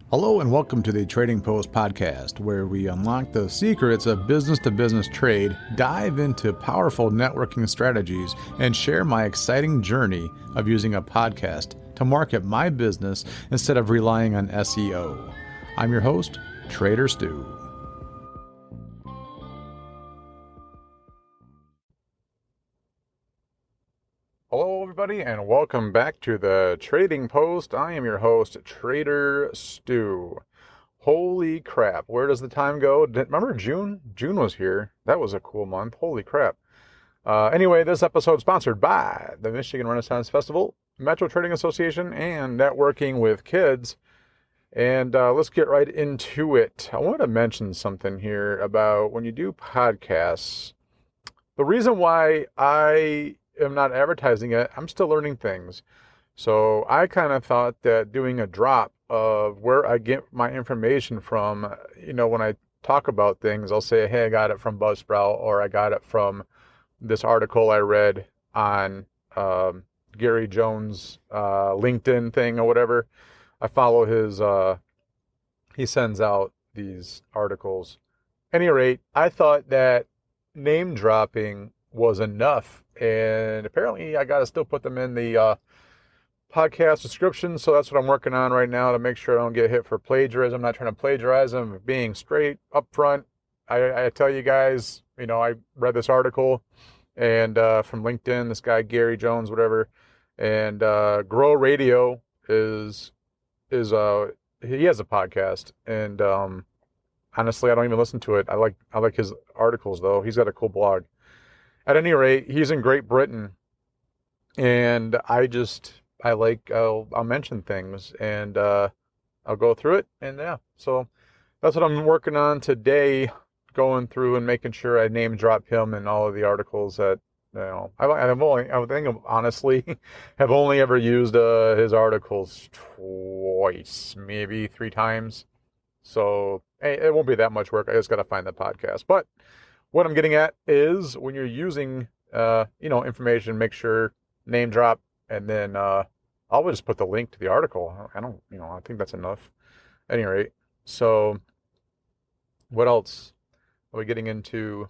Hello and welcome to the Trading Post podcast, where we unlock the secrets of business-to-business trade, dive into powerful networking strategies, and share my exciting journey of using a podcast to market my business instead of relying on SEO. I'm your host, Trader Stu. Hello, everybody, and welcome back to the Trading Post. I am your host, Trader Stu. Holy crap, where does the time go? Remember June? June was here. That was a cool month. Holy crap. Anyway, this episode is sponsored by the Michigan Renaissance Festival, Metro Trading Association, and Networking with Kids. And let's get right into it. I want to mention something here about when you do podcasts. The reason why I am not advertising it, I'm still learning things. So I kind of thought that doing a drop of where I get my information from, when I talk about things, I'll say, hey, I got it from Buzzsprout, or I got it from this article I read on Gary Jones' LinkedIn thing or whatever. I follow his, he sends out these articles. At any rate, I thought that name dropping was enough, and apparently I got to still put them in the podcast description, so that's what I'm working on right now to make sure I don't get hit for plagiarism. I'm not trying to plagiarize them, I'm being straight up front. I tell you guys, I read this article and from LinkedIn, this guy Gary Jones, whatever, and Grow Radio is he has a podcast, and honestly, I don't even listen to it. I like his articles though. He's got a cool blog. At any rate, he's in Great Britain, and I'll mention things, and I'll go through it, and yeah, so that's what I'm working on today, going through and making sure I name drop him in all of the articles that, I think honestly, have only ever used his articles twice, maybe 3 times, so hey, it won't be that much work. I just got to find the podcast, but what I'm getting at is when you're using, information, make sure name drop, and then I'll just put the link to the article. I think that's enough. At any rate, so what else are we getting into?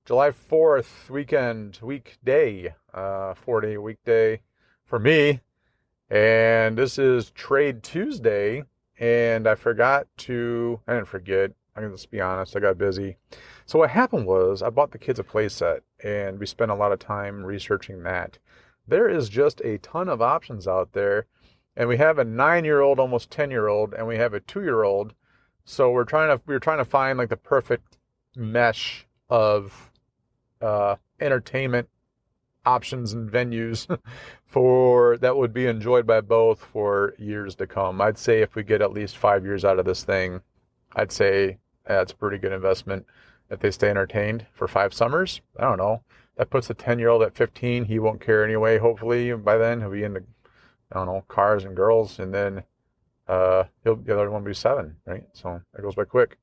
July 4th weekday, 4-day weekday for me, and this is Trade Tuesday, and I didn't forget. I'm going to be honest, I got busy. So what happened was I bought the kids a play set, and we spent a lot of time researching that. There is just a ton of options out there, and we have a 9-year-old, almost 10-year-old, and we have a 2-year-old. So we were trying to find like the perfect mesh of entertainment options and venues for that would be enjoyed by both for years to come. I'd say if we get at least 5 years out of this thing, I'd say that's a pretty good investment if they stay entertained for 5 summers. I don't know. That puts a 10-year-old at 15. He won't care anyway, hopefully. By then, he'll be into, cars and girls. And then the other one will be 7, right? So that goes by quick.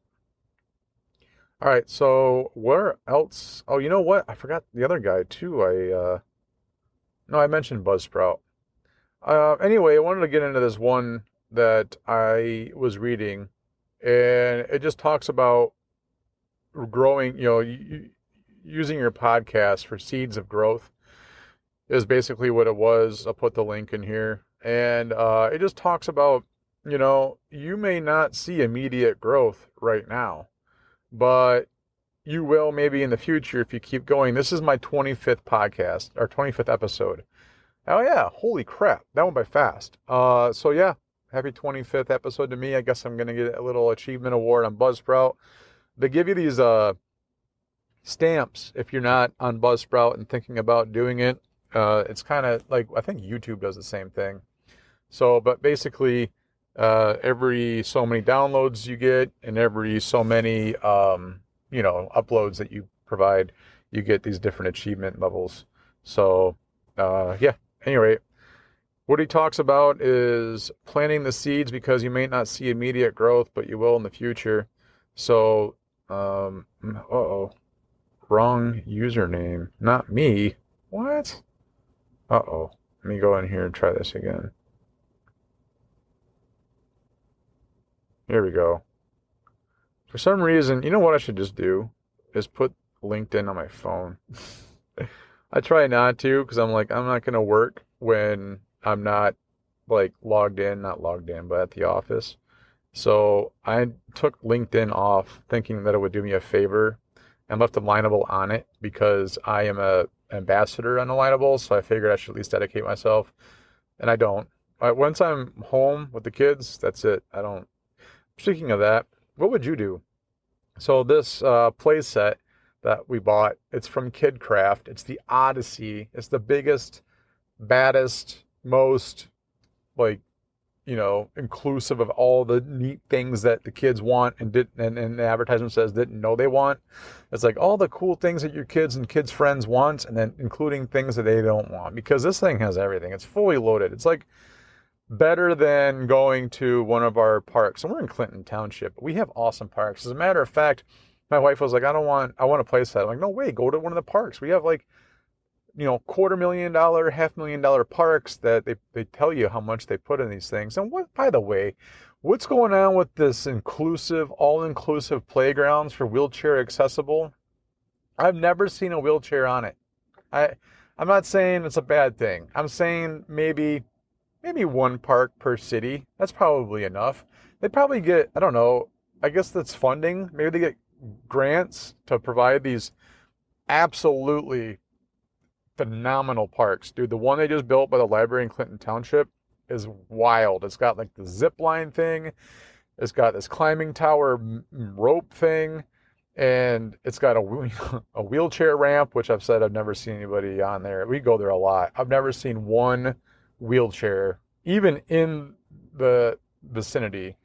All right, so where else? Oh, you know what? I forgot the other guy, too. I mentioned Buzzsprout. Anyway, I wanted to get into this one that I was reading, and it just talks about growing, using your podcast for seeds of growth is basically what it was. I'll put the link in here. And it just talks about, you may not see immediate growth right now, but you will maybe in the future if you keep going. This is my 25th podcast, or 25th episode. Oh yeah, holy crap, that went by fast. So yeah, happy 25th episode to me. I guess I'm going to get a little achievement award on Buzzsprout. They give you these stamps if you're not on Buzzsprout and thinking about doing it. It's kind of like, I think YouTube does the same thing. So, but basically, every so many downloads you get and every so many, uploads that you provide, you get these different achievement levels. So, yeah, anyway, what he talks about is planting the seeds because you may not see immediate growth, but you will in the future. So, wrong username, not me. What? Let me go in here and try this again. Here we go. For some reason, you know what I should just do? Is put LinkedIn on my phone. I try not to because I'm like, I'm not going to work when I'm not like not logged in, but at the office. So I took LinkedIn off thinking that it would do me a favor and left Alignable on it because I am a ambassador on Alignable. So I figured I should at least dedicate myself. And I don't. Once I'm home with the kids, that's it. I don't. Speaking of that, what would you do? So this play set that we bought, it's from KidCraft. It's the Odyssey. It's the biggest, baddest, most like, inclusive of all the neat things that the kids want and the advertisement says didn't know they want. It's like all the cool things that your kids and kids' friends want, and then including things that they don't want, because this thing has everything. It's fully loaded. It's like better than going to one of our parks. And we're in Clinton Township. We have awesome parks. As a matter of fact, my wife was like, I want a play set. I'm like, no way, go to one of the parks. We have like, $250,000, $500,000 parks that they tell you how much they put in these things. And what, by the way, what's going on with this all-inclusive playgrounds for wheelchair accessible? I've never seen a wheelchair on it. I'm not saying it's a bad thing. I'm saying maybe one park per city. That's probably enough. They probably get, I don't know, I guess that's funding. Maybe they get grants to provide these absolutely phenomenal parks. Dude, the one they just built by the library in Clinton Township is wild. It's got like the zip line thing. It's got this climbing tower rope thing. And it's got a wheelchair ramp, which I've said I've never seen anybody on there. We go there a lot. I've never seen one wheelchair, even in the vicinity.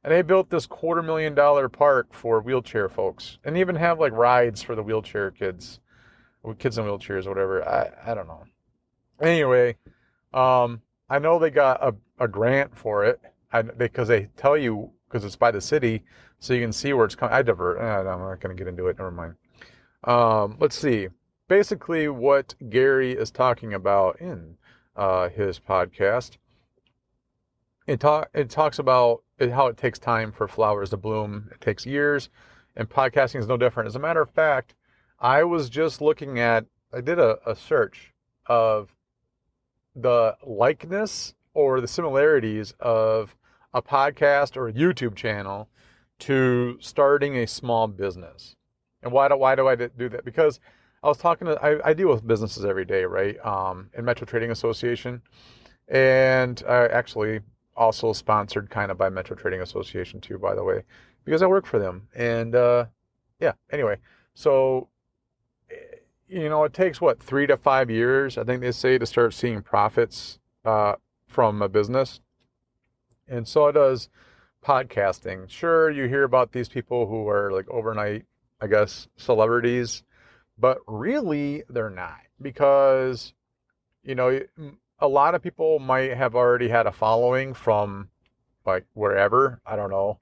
And they built this $250,000 park for wheelchair folks, and even have like rides for the wheelchair kids in wheelchairs or whatever. I don't know. Anyway, I know they got a grant for it because they tell you, because it's by the city, so you can see where it's coming. I'm not going to get into it. Never mind. Let's see. Basically, what Gary is talking about in his podcast, it talks about how it takes time for flowers to bloom. It takes years, and podcasting is no different. As a matter of fact, I was just I did a search of the likeness or the similarities of a podcast or a YouTube channel to starting a small business. And why do I do that? Because I was I deal with businesses every day, right? In Metro Trading Association. And I actually also sponsored kind of by Metro Trading Association too, by the way, because I work for them. And anyway, so it takes 3 to 5 years, I think they say, to start seeing profits from a business. And so does podcasting. Sure, you hear about these people who are like overnight, I guess, celebrities, but really they're not, because a lot of people might have already had a following from like wherever, I don't know,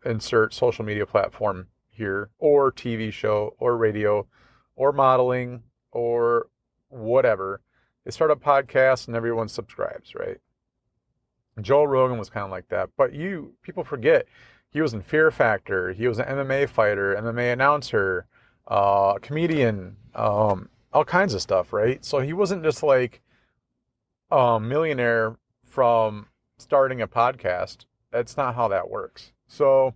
insert social media platform here, or TV show, or radio, or modeling, or whatever. They start a podcast and everyone subscribes, right? Joe Rogan was kind of like that. But people forget, he was in Fear Factor. He was an MMA fighter, MMA announcer, comedian, all kinds of stuff, right? So he wasn't just like a millionaire from starting a podcast. That's not how that works. So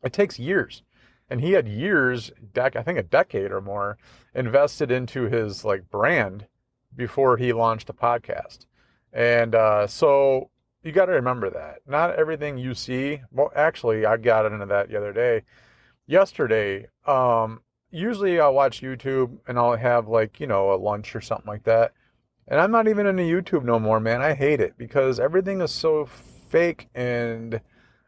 it takes years. And he had years, I think a decade or more, invested into his like brand before he launched a podcast. And so you got to remember that. Not everything you see. Well, actually, I got into that the other day. Yesterday, usually I'll watch YouTube and I'll have like, a lunch or something like that. And I'm not even into YouTube no more, man. I hate it because everything is so fake and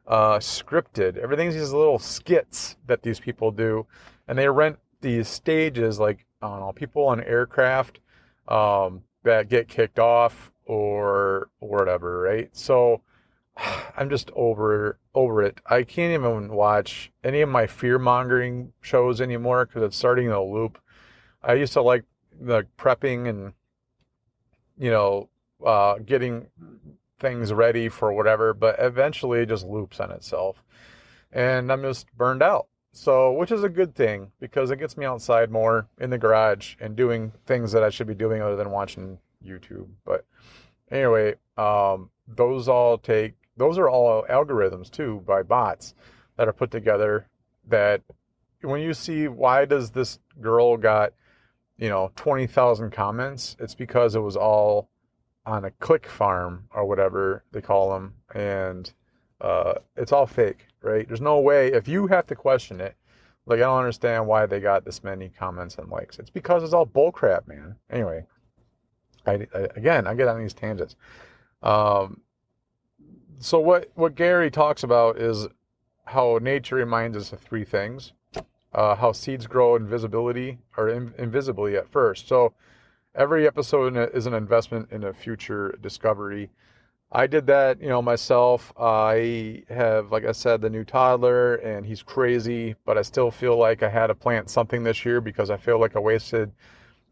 scripted. Everything's these little skits that these people do. And they rent these stages, like, I don't know, people on aircraft that get kicked off or whatever, right? So I'm just over it. I can't even watch any of my fear-mongering shows anymore because it's starting to loop. I used to like the prepping and, getting things ready for whatever, but eventually it just loops on itself. And I'm just burned out. So, which is a good thing because it gets me outside more in the garage and doing things that I should be doing other than watching YouTube. But anyway, those are all algorithms too by bots that are put together that when you see why does this girl got, 20,000 comments, it's because it was all on a click farm or whatever they call them. And it's all fake, right? There's no way, if you have to question it, like, I don't understand why they got this many comments and likes. It's because it's all bullcrap, man. Anyway, I get on these tangents. So what Gary talks about is how nature reminds us of three things. How seeds grow invisibly at first. So every episode is an investment in a future discovery. I did that, myself. I have, like I said, the new toddler, and he's crazy, but I still feel like I had to plant something this year because I feel like I wasted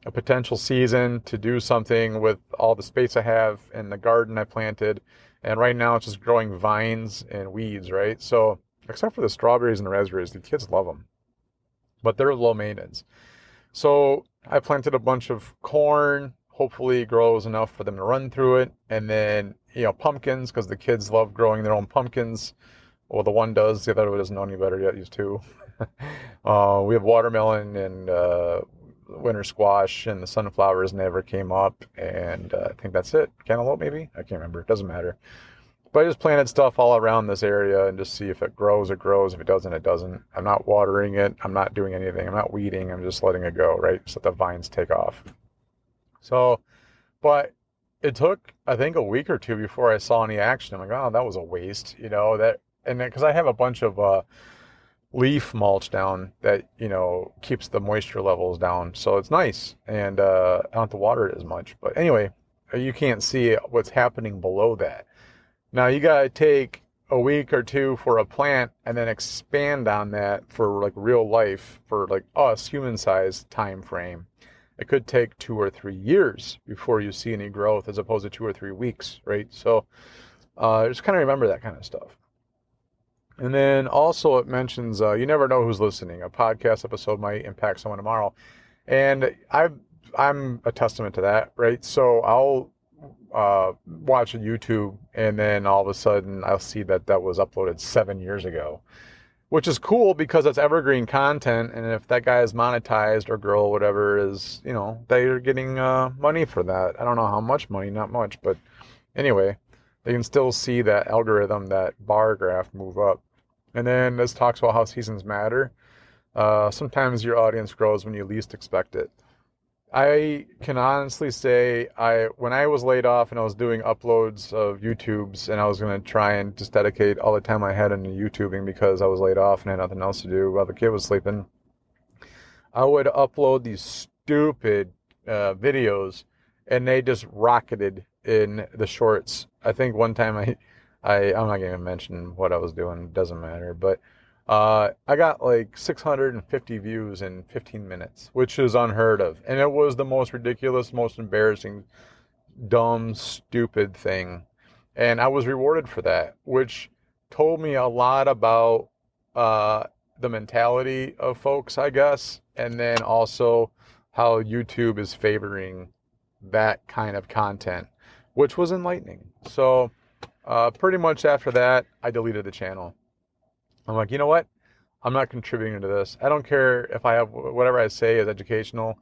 a potential season to do something with all the space I have in the garden I planted. And right now it's just growing vines and weeds, right? So, except for the strawberries and the raspberries, the kids love them, but they're low maintenance. So I planted a bunch of corn. Hopefully it grows enough for them to run through it. And then, pumpkins, because the kids love growing their own pumpkins. Well, the one does. The other one doesn't know any better yet. He's two. We have watermelon and winter squash, and the sunflowers never came up. And I think that's it. Cantaloupe, maybe? I can't remember. It doesn't matter. But I just planted stuff all around this area and just see if it grows, it grows. If it doesn't, it doesn't. I'm not watering it. I'm not doing anything. I'm not weeding. I'm just letting it go, right? Just let the vines take off. So, but it took, I think, a week or two before I saw any action. I'm like, oh, that was a waste, because I have a bunch of leaf mulch down that, keeps the moisture levels down. So it's nice. And I don't have to water it as much. But anyway, you can't see what's happening below that. Now you got to take a week or two for a plant and then expand on that for like real life, for like us, human sized time frame. It could take 2 or 3 years before you see any growth as opposed to 2 or 3 weeks, right? So just kind of remember that kind of stuff. And then also it mentions, you never know who's listening. A podcast episode might impact someone tomorrow. And I'm a testament to that, right? So I'll watch YouTube and then all of a sudden I'll see that was uploaded 7 years ago, which is cool because that's evergreen content. And if that guy is monetized or girl, whatever is, they're getting money for that. I don't know how much money, not much, but anyway, they can still see that algorithm, that bar graph move up. And then this talks about how seasons matter. Sometimes your audience grows when you least expect it. I can honestly say when I was laid off and I was doing uploads of YouTubes and I was going to try and just dedicate all the time I had into YouTubing because I was laid off and had nothing else to do while the kid was sleeping, I would upload these stupid videos and they just rocketed in the shorts. I think one time I'm not going to mention what I was doing. It doesn't matter. But I got like 650 views in 15 minutes, which is unheard of. And it was the most ridiculous, most embarrassing, dumb, stupid thing. And I was rewarded for that, which told me a lot about the mentality of folks, I guess. And then also how YouTube is favoring that kind of content, which was enlightening. So pretty much after that, I deleted the channel. I'm like, you know what? I'm not contributing to this. I don't care if I have whatever I say is educational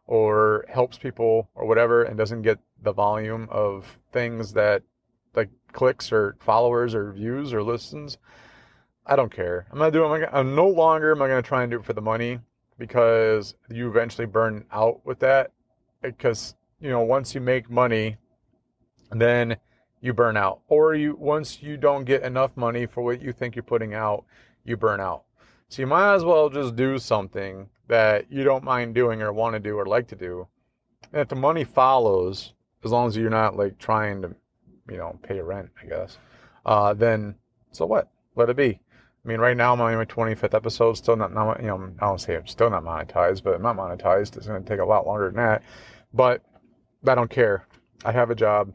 or helps people or whatever and doesn't get the volume of things that like clicks or followers or views or listens. I don't care. I'm no longer am I going to try and do it for the money because you eventually burn out with that. Because, once you make money, then you burn out. Or once you don't get enough money for what you think you're putting out, you burn out. So you might as well just do something that you don't mind doing or want to do or like to do. And if the money follows, as long as you're not like trying to, pay rent, I guess, then so what? Let it be. I mean, right now I'm on my 25th episode, still not, I don't say I'm still not monetized, but I'm not monetized. It's going to take a lot longer than that. But I don't care. I have a job.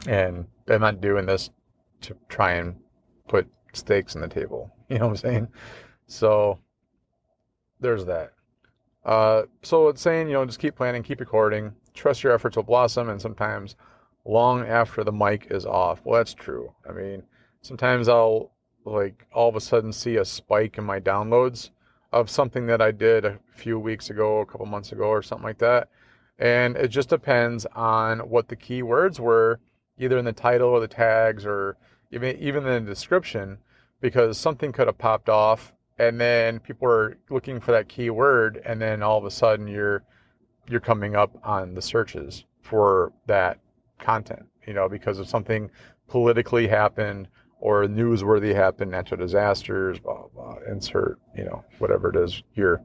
And I'm not doing this to try and put stakes on the table. You know what I'm saying? So there's that. So it's saying, just keep planning, keep recording, trust your efforts will blossom, and sometimes long after the mic is off. Well, that's true. I mean, sometimes I'll like all of a sudden see a spike in my downloads of something that I did a few weeks ago, a couple months ago, or something like that. And it just depends on what the keywords were, either in the title or the tags, or even in the description, because something could have popped off, and then people are looking for that keyword, and then all of a sudden you're coming up on the searches for that content, because of something politically happened or newsworthy happened, natural disasters, blah, blah, blah, insert, whatever it is here.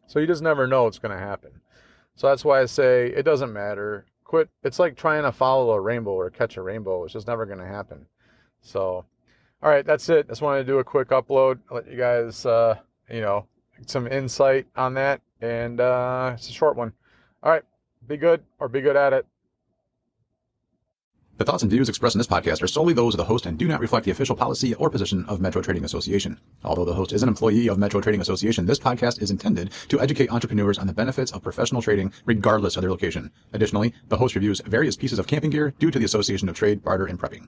So you just never know what's going to happen. So that's why I say it doesn't matter. Quit. It's like trying to follow a rainbow or catch a rainbow. It's just never going to happen. So, all right, that's it. Just wanted to do a quick upload. I'll let you guys, some insight on that. And it's a short one. All right, be good or be good at it. The thoughts and views expressed in this podcast are solely those of the host and do not reflect the official policy or position of Metro Trading Association. Although the host is an employee of Metro Trading Association, this podcast is intended to educate entrepreneurs on the benefits of professional trading regardless of their location. Additionally, the host reviews various pieces of camping gear due to the Association of Trade, Barter, and Prepping.